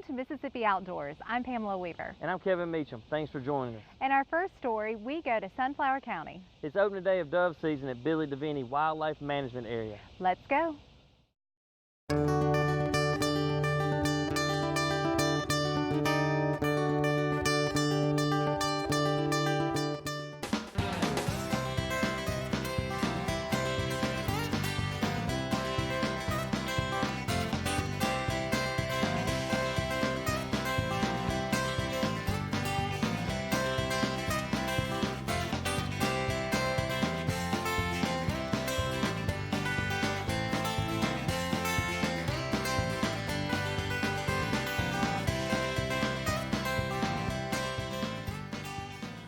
to Mississippi Outdoors. I'm Pamela Weaver. And I'm Kevin Meacham. Thanks for joining us. In our first story, we go to Sunflower County. It's opening day of dove season at Billy Deviney Wildlife Management Area. Let's go.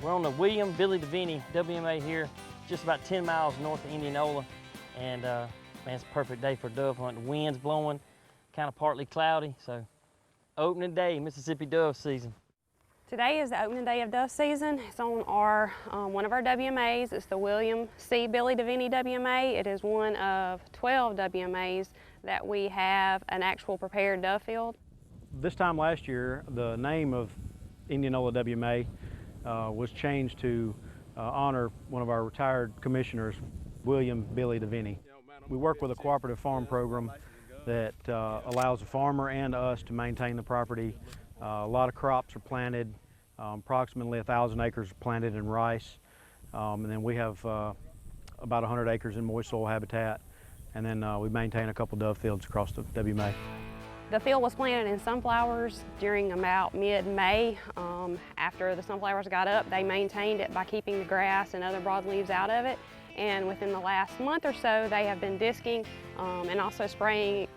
We're on the Billy Deviney WMA here, just about 10 miles north of Indianola. And man, it's a perfect day for dove hunting. Wind's blowing, kind of partly cloudy. So opening day, Mississippi dove season. Today is the opening day of dove season. It's on our one of our WMAs. It's the William C. Billy Deviney WMA. It is one of 12 WMAs that we have an actual prepared dove field. This time last year, the name of Indianola WMA was changed to honor one of our retired commissioners, William Billy Deviney. We work with a cooperative farm program that allows the farmer and us to maintain the property. A lot of crops are planted, approximately 1,000 acres planted in rice, and then we have about 100 acres in moist soil habitat, and then we maintain a couple dove fields across the WMA. The field was planted in sunflowers during about mid-May. After the sunflowers got up, they maintained it by keeping the grass and other broadleaves out of it. And within the last month or so, they have been disking and also spraying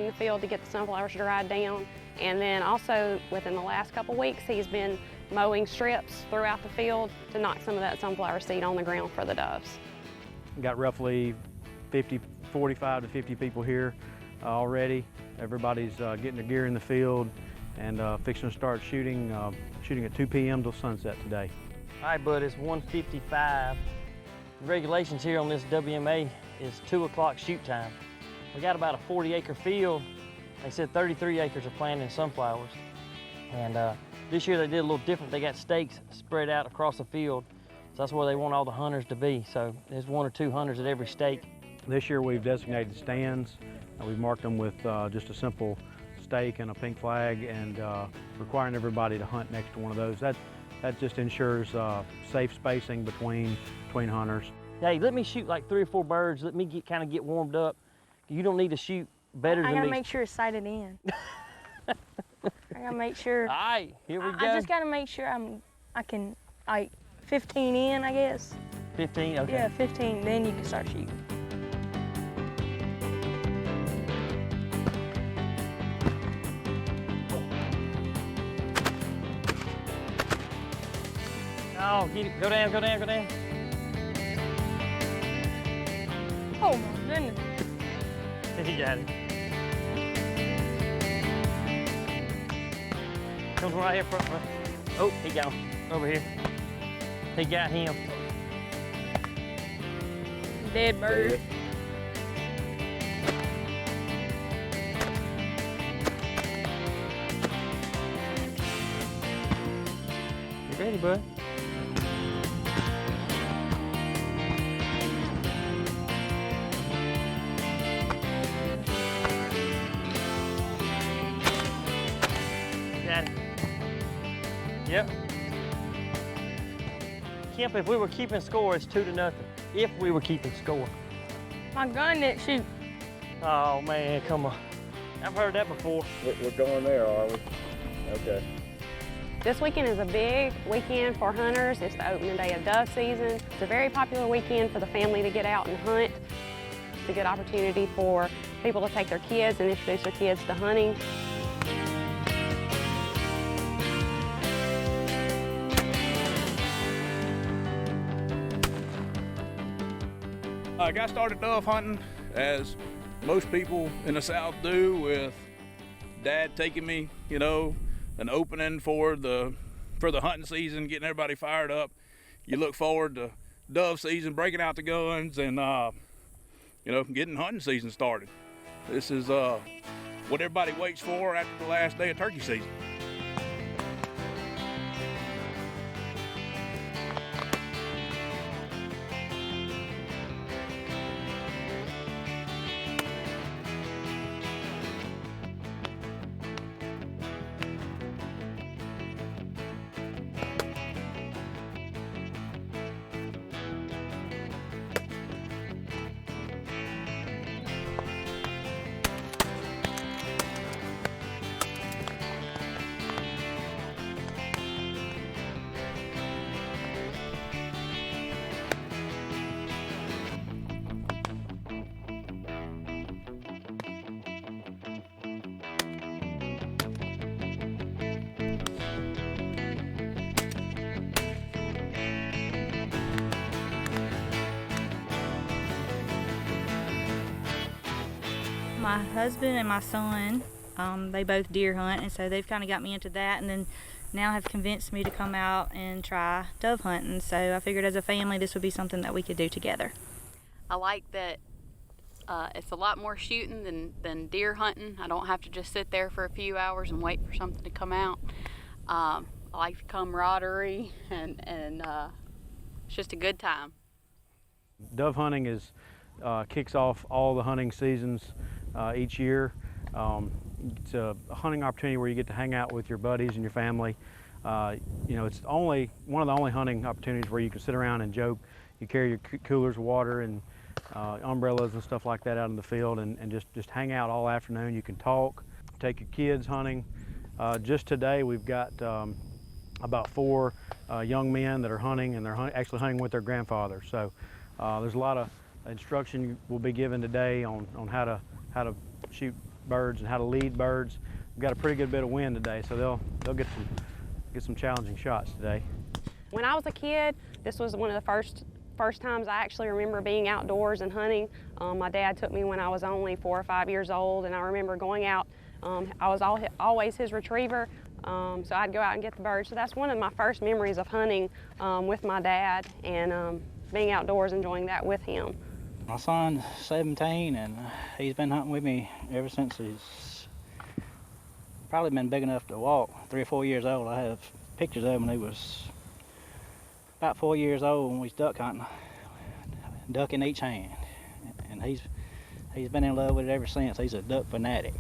the field to get the sunflowers dried down. And then also within the last couple weeks, he's been mowing strips throughout the field to knock some of that sunflower seed on the ground for the doves. We've got roughly 45 to 50 people here already. Everybody's getting their gear in the field and fixing to start shooting at 2 p.m. till sunset today. All right, bud, it's 1:55. The regulations here on this WMA is 2 o'clock shoot time. We got about a 40-acre field. They said 33 acres are planted in sunflowers. And this year they did a little different. They got stakes spread out across the field. So that's where they want all the hunters to be. So there's 1 or 2 hunters at every stake. This year we've designated stands. We've marked them with just a simple stake and a pink flag, and requiring everybody to hunt next to one of those. That just ensures safe spacing between hunters. Hey, let me shoot like 3 or 4 birds. Let me kind of get warmed up. You don't need to shoot better than me. I gotta make sure it's sighted in. I gotta make sure. All right, here we go. I just gotta make sure I can, like, 15 in, I guess. 15, okay. Yeah, 15, then you can start shooting. Oh, get it. Go down, go down, go down. Oh my goodness. He got it. Comes right here front. Oh, he got him. Over here. He got him. Dead bird. You ready, bud? Got it. Yep. Kemp, if we were keeping score, it's 2-0. If we were keeping score. My gun didn't shoot. Oh man, come on. I've heard that before. We're going there, are we? Okay. This weekend is a big weekend for hunters. It's the opening day of dove season. It's a very popular weekend for the family to get out and hunt. It's a good opportunity for people to take their kids and introduce their kids to hunting. I got started dove hunting, as most people in the South do, with Dad taking me, you know, an opening for the hunting season, getting everybody fired up. You look forward to dove season, breaking out the guns, and you know, getting hunting season started. This is what everybody waits for after the last day of turkey season. My husband and my son, they both deer hunt, and so they've kind of got me into that, and then now have convinced me to come out and try dove hunting. So I figured as a family this would be something that we could do together. I like that it's a lot more shooting than deer hunting. I don't have to just sit there for a few hours and wait for something to come out. I like the camaraderie, and it's just a good time. Dove hunting kicks off all the hunting seasons each year. It's a hunting opportunity where you get to hang out with your buddies and your family. You know, it's one of the only hunting opportunities where you can sit around and joke. You carry your coolers of water and umbrellas and stuff like that out in the field and just hang out all afternoon. You can talk, take your kids hunting. Just today we've got about 4 young men that are hunting, and they're actually hunting with their grandfather. So there's a lot of instruction will be given today on how to shoot birds and how to lead birds. We've got a pretty good bit of wind today, so they'll get some challenging shots today. When I was a kid, this was one of the first times I actually remember being outdoors and hunting. My dad took me when I was only 4 or 5 years old, and I remember going out. I was always his retriever, so I'd go out and get the birds. So that's one of my first memories of hunting with my dad, and being outdoors, enjoying that with him. My son's 17, and he's been hunting with me ever since he's probably been big enough to walk, 3 or 4 years old. I have pictures of him when he was about 4 years old when we was duck hunting, duck in each hand. And he's been in love with it ever since. He's a duck fanatic.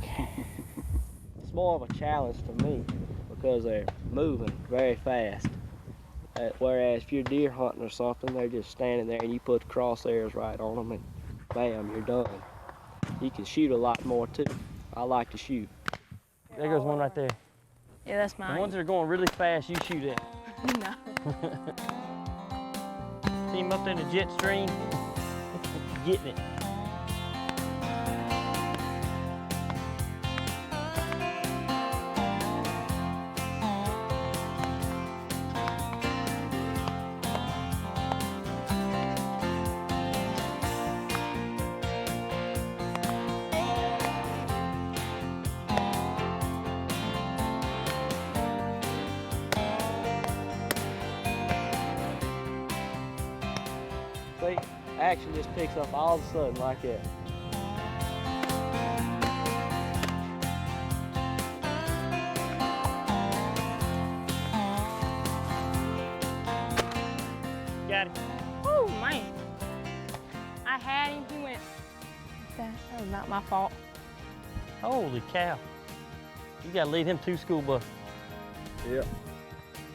It's more of a challenge for me because they're moving very fast. Whereas if you're deer hunting or something, they're just standing there and you put the crosshairs right on them and bam, you're done. You can shoot a lot more too. I like to shoot. There goes one right there. Yeah, that's mine. The ones that are going really fast, you shoot at. No. See him up there in the jet stream? Getting it. See, action just picks up all of a sudden like that. Got it. Oh, man. I had him, he went. That was not my fault. Holy cow. You gotta lead him to school bus. Yep.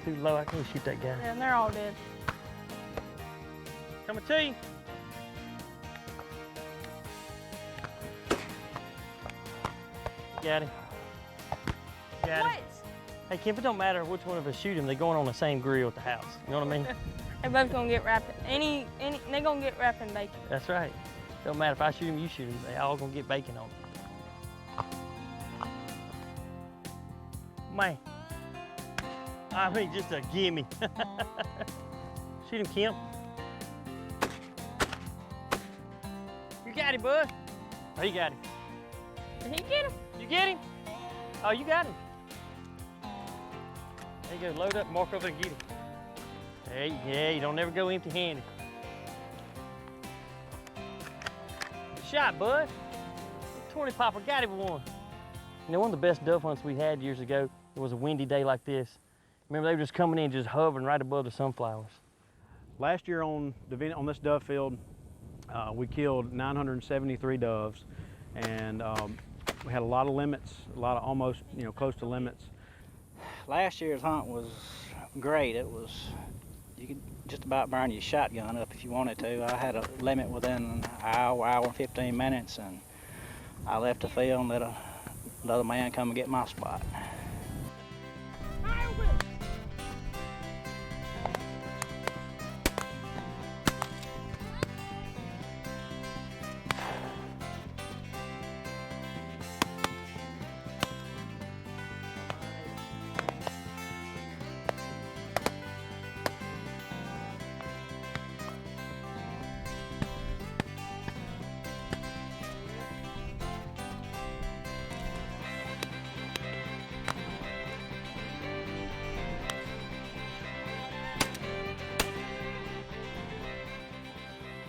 Too low, I can't shoot that guy. Yeah, and they're all dead. Coming to you. Got him. Got him. What? Hey, Kim, it don't matter which one of us shoot him, they're going on the same grill at the house. You know what I mean? They're both gonna get wrapped. They're gonna get wrapped in bacon. That's right. Don't matter if I shoot him, you shoot him. They all gonna get bacon on them. Man. I mean, just a gimme. Shoot him, Kim. You got him, bud. Oh, you got him. Did he get him? You get him? Oh, you got him. There you go, load up, mark over and get him. Hey, yeah, you don't never go empty-handed. Good shot, bud. 20 popper got him one. You know, one of the best dove hunts we had years ago, it was a windy day like this. Remember, they were just coming in, just hovering right above the sunflowers. Last year on this dove field, we killed 973 doves, and we had a lot of limits, a lot of almost, close to limits. Last year's hunt was great. You could just about burn your shotgun up if you wanted to. I had a limit within an hour and 15 minutes, and I left the field and let another man come and get my spot.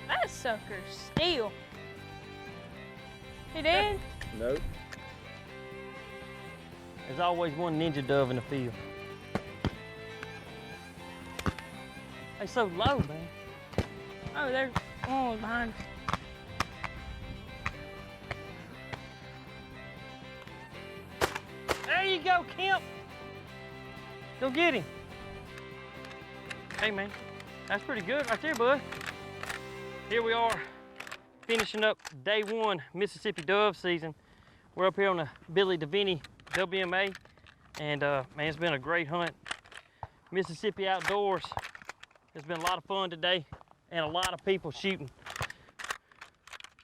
That sucker's steel. He did? Nope. There's always one ninja dove in the field. They're so low, man. Oh, there's one behind us. There you go, Kemp. Go get him. Hey, man, that's pretty good right there, bud. Here we are, finishing up day one Mississippi dove season. We're up here on the Billy Deviney WMA, and man, it's been a great hunt. Mississippi outdoors. It's been a lot of fun today, and a lot of people shooting.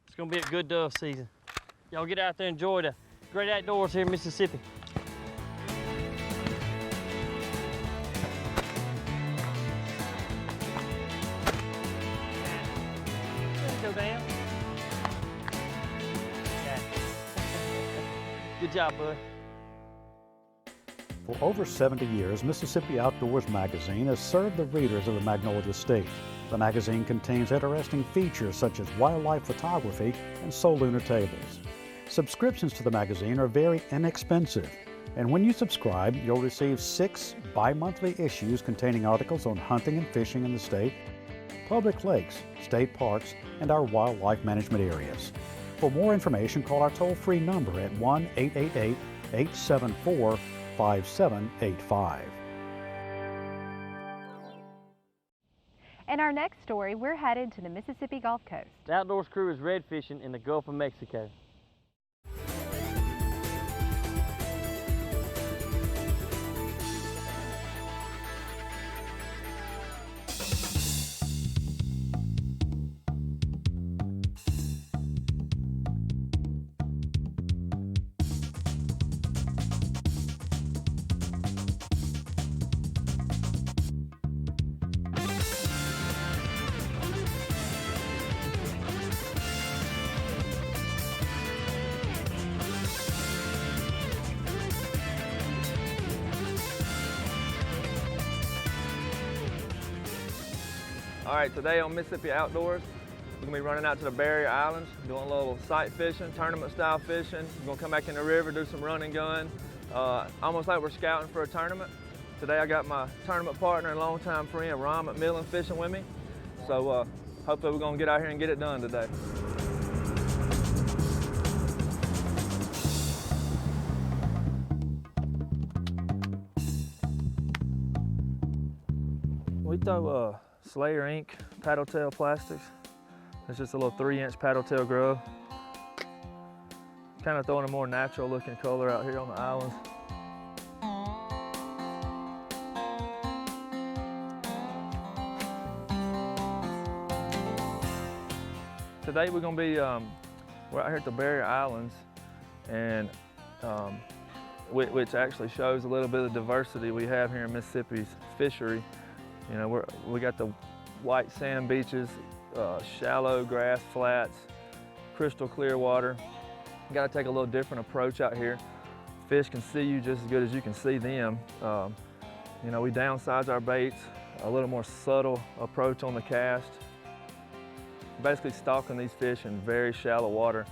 It's gonna be a good dove season. Y'all get out there and enjoy the great outdoors here in Mississippi. Go down. Good job, bud. For over 70 years, Mississippi Outdoors magazine has served the readers of the Magnolia State. The magazine contains interesting features such as wildlife photography and lunar tables. Subscriptions to the magazine are very inexpensive, and when you subscribe, you'll receive 6 bi-monthly issues containing articles on hunting and fishing in the state, public lakes, state parks, and our wildlife management areas. For more information, call our toll-free number at 1-888-874-5785. In our next story, we're headed to the Mississippi Gulf Coast. The Outdoors crew is red fishing in the Gulf of Mexico. All right, today on Mississippi Outdoors, we're gonna be running out to the barrier islands, doing a little sight fishing, tournament style fishing. We're gonna come back in the river, do some run and gun, almost like we're scouting for a tournament. Today I got my tournament partner and longtime friend, Ron McMillan, fishing with me. So hopefully we're gonna get out here and get it done today. We throw Slayer Inc. paddle tail plastics. It's just a little 3-inch paddle tail grub. Kind of throwing a more natural looking color out here on the islands. Today we're gonna be, we're out here at the Barrier Islands, and which actually shows a little bit of diversity we have here in Mississippi's fishery. You know, we got the white sand beaches, shallow grass flats, crystal clear water. You got to take a little different approach out here. Fish can see you just as good as you can see them. You know, we downsize our baits, a little more subtle approach on the cast. Basically stalking these fish in very shallow water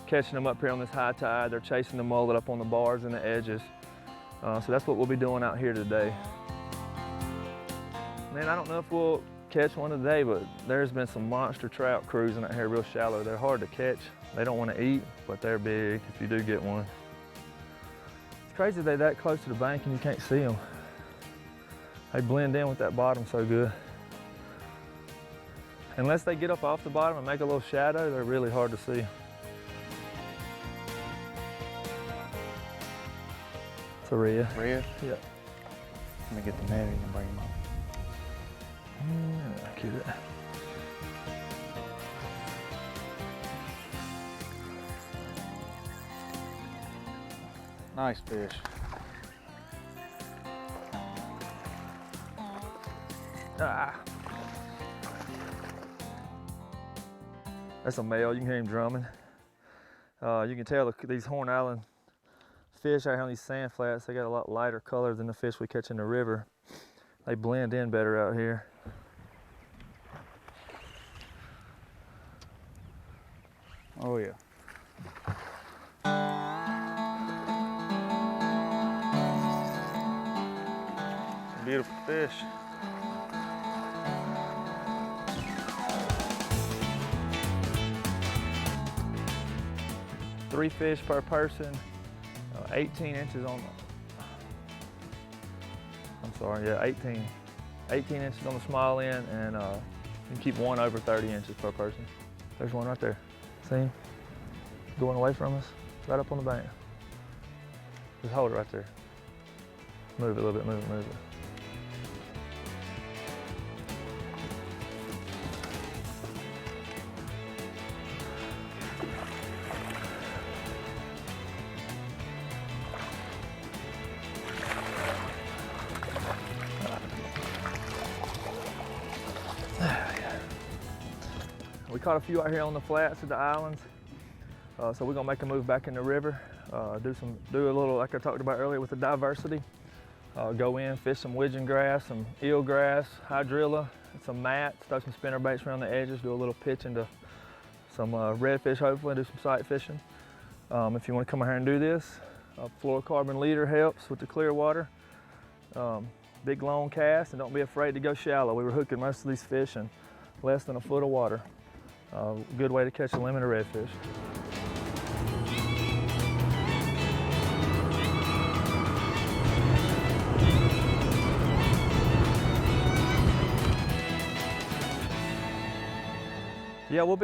catching them up here on this high tide. They're chasing the mullet up on the bars and the edges. So that's what we'll be doing out here today. Man, I don't know if we'll catch one today, but there's been some monster trout cruising out here real shallow. They're hard to catch. They don't want to eat, but they're big if you do get one. It's crazy they're that close to the bank and you can't see them. They blend in with that bottom so good. Unless they get up off the bottom and make a little shadow, they're really hard to see. It's a red. Red? Yeah. Let me get the netting and bring them up. Cute. Nice fish. Ah. That's a male, you can hear him drumming. You can tell these Horn Island fish out here on these sand flats, they got a lot lighter color than the fish we catch in the river. They blend in better out here. Oh yeah. Beautiful fish. Three fish per person, 18 inches on the, I'm sorry, yeah, 18 inches on the small end, and you can keep one over 30 inches per person. There's one right there. See him? Going away from us, right up on the bank. Just hold it right there. Move it a little bit, move it, move it. We caught a few out here on the flats of the islands, so we're gonna make a move back in the river, do a little like I talked about earlier with the diversity. Go in, fish some widgeon grass, some eelgrass, hydrilla, some mats, throw some spinner baits around the edges, do a little pitch into some redfish hopefully, do some sight fishing. If you want to come out here and do this, a fluorocarbon leader helps with the clear water. Big long cast, and don't be afraid to go shallow. We were hooking most of these fish in less than a foot of water. Good way to catch a limit of redfish. Yeah, we'll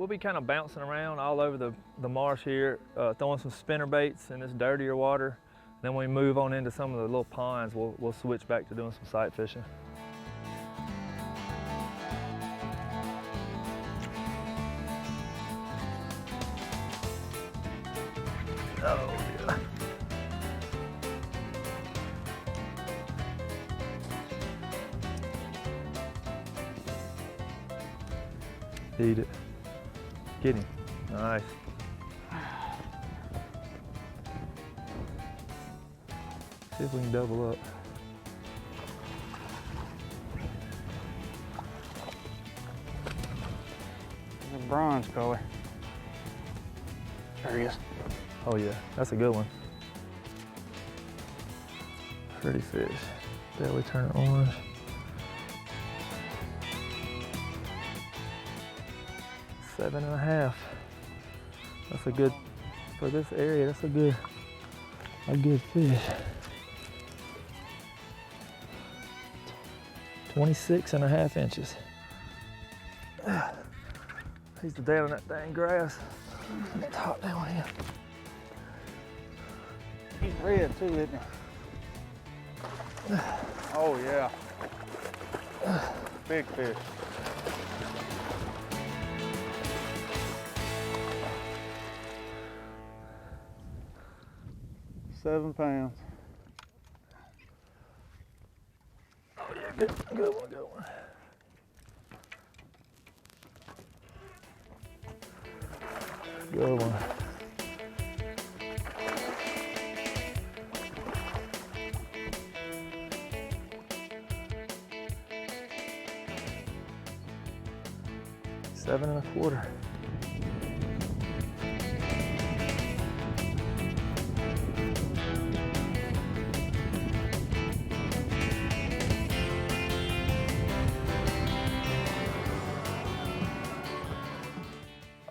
be kind of bouncing around all over the marsh here, throwing some spinner baits in this dirtier water. Then when we move on into some of the little ponds, we'll switch back to doing some sight fishing. Oh, yeah. Eat it. Get him. Nice. See if we can double up. The bronze color. There he is. Oh yeah, that's a good one. Pretty fish. Belly turn orange. Seven and a half. That's a good, for this area, that's a good fish. 26 and a half inches. He's down in that dang grass. Top down here. He's red too, isn't he? Oh yeah. Big fish. £7. Oh yeah, good one, good one. Good one. $7 1/4.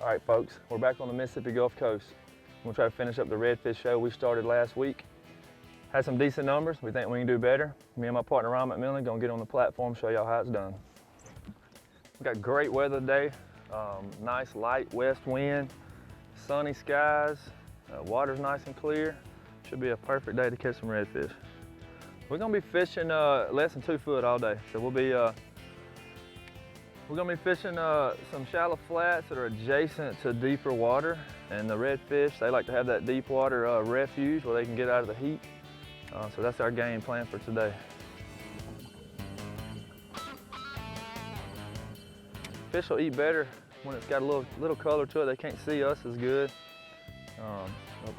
All right, folks, we're back on the Mississippi Gulf Coast. We'll try to finish up the redfish show we started last week. Had some decent numbers. We think we can do better. Me and my partner, Ron McMillan, gonna get on the platform, show y'all how it's done. We got great weather today. Nice light west wind, sunny skies, water's nice and clear. Should be a perfect day to catch some redfish. We're gonna be fishing less than 2 foot all day. So we're gonna be fishing some shallow flats that are adjacent to deeper water. And the redfish, they like to have that deep water refuge where they can get out of the heat. So that's our game plan for today. Fish will eat better when it's got a little color to it. They can't see us as good.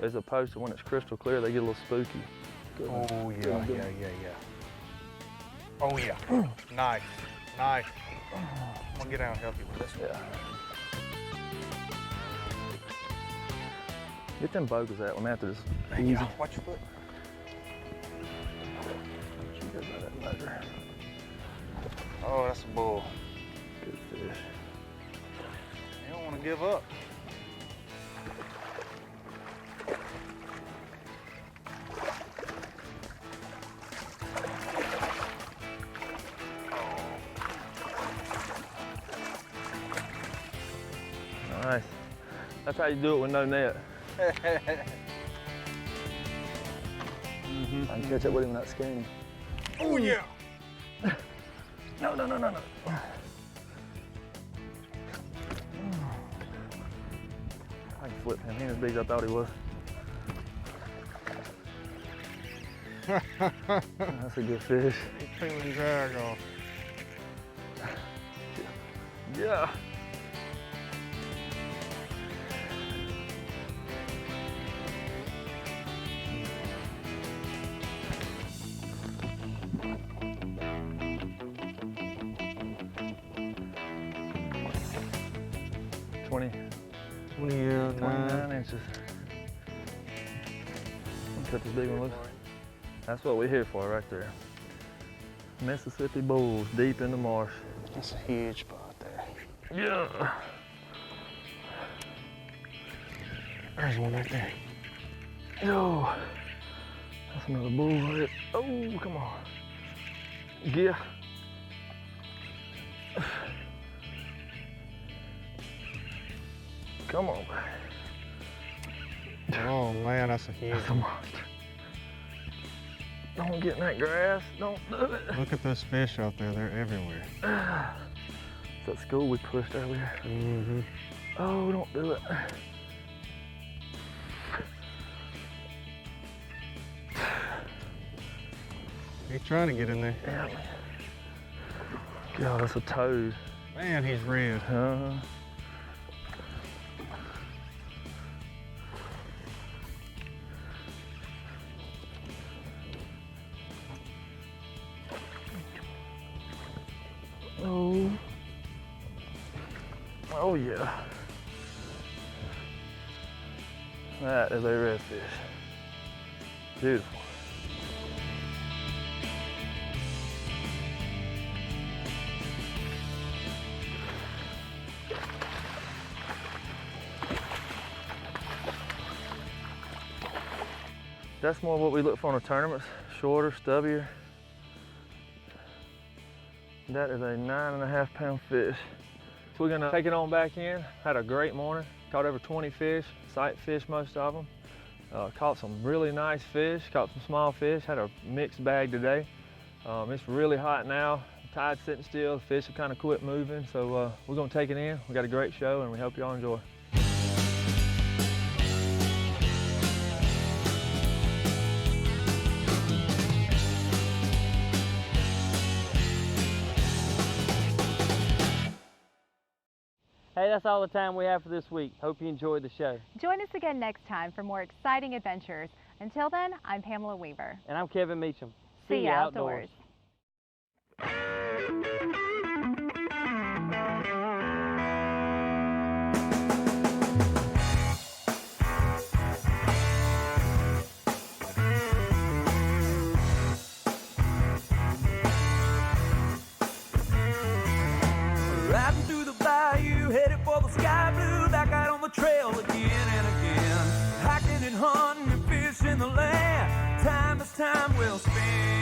As opposed to when it's crystal clear, they get a little spooky. Good. Oh yeah, yeah. Oh yeah. Nice. I'm gonna get out and help you with this one. Yeah. Get them bogas out when after this. Easy. Watch your foot. Oh, that's a bull. Good fish. You don't want to give up. Nice. That's how you do it with no net. I can catch up with him without scaring him. Oh yeah. No. I can flip him. He ain't as big as I thought he was. That's a good fish. He's peeling drag off. Yeah. Yeah, 29 inches. Cut this big one loose. That's what we're here for right there. Mississippi bulls deep in the marsh. That's a huge spot there. Yeah. There's one right there. Yo. That's another bull right. Oh, come on. Yeah. Come on. Oh man, that's a huge That's a monster. Don't get in that grass. Don't do it. Look at those fish out there. They're everywhere. It's that school we pushed earlier. Mm-hmm. Oh, don't do it. He's trying to get in there. Yeah. God, that's a toad. Man, he's red. Oh yeah. That is a redfish. Beautiful. That's more what we look for in the tournaments. Shorter, stubbier. That is a 9.5 pound fish. So we're gonna take it on back in. Had a great morning. Caught over 20 fish, sight fish most of them. Caught some really nice fish, caught some small fish. Had a mixed bag today. It's really hot now. The tide's sitting still, the fish have kind of quit moving. So we're gonna take it in. We got a great show and we hope y'all enjoy. Hey, that's all the time we have for this week. Hope you enjoyed the show. Join us again next time for more exciting adventures. Until then, I'm Pamela Weaver. And I'm Kevin Meacham. See you outdoors. Riding through the bayou, headed for the sky blue, back wheel spin.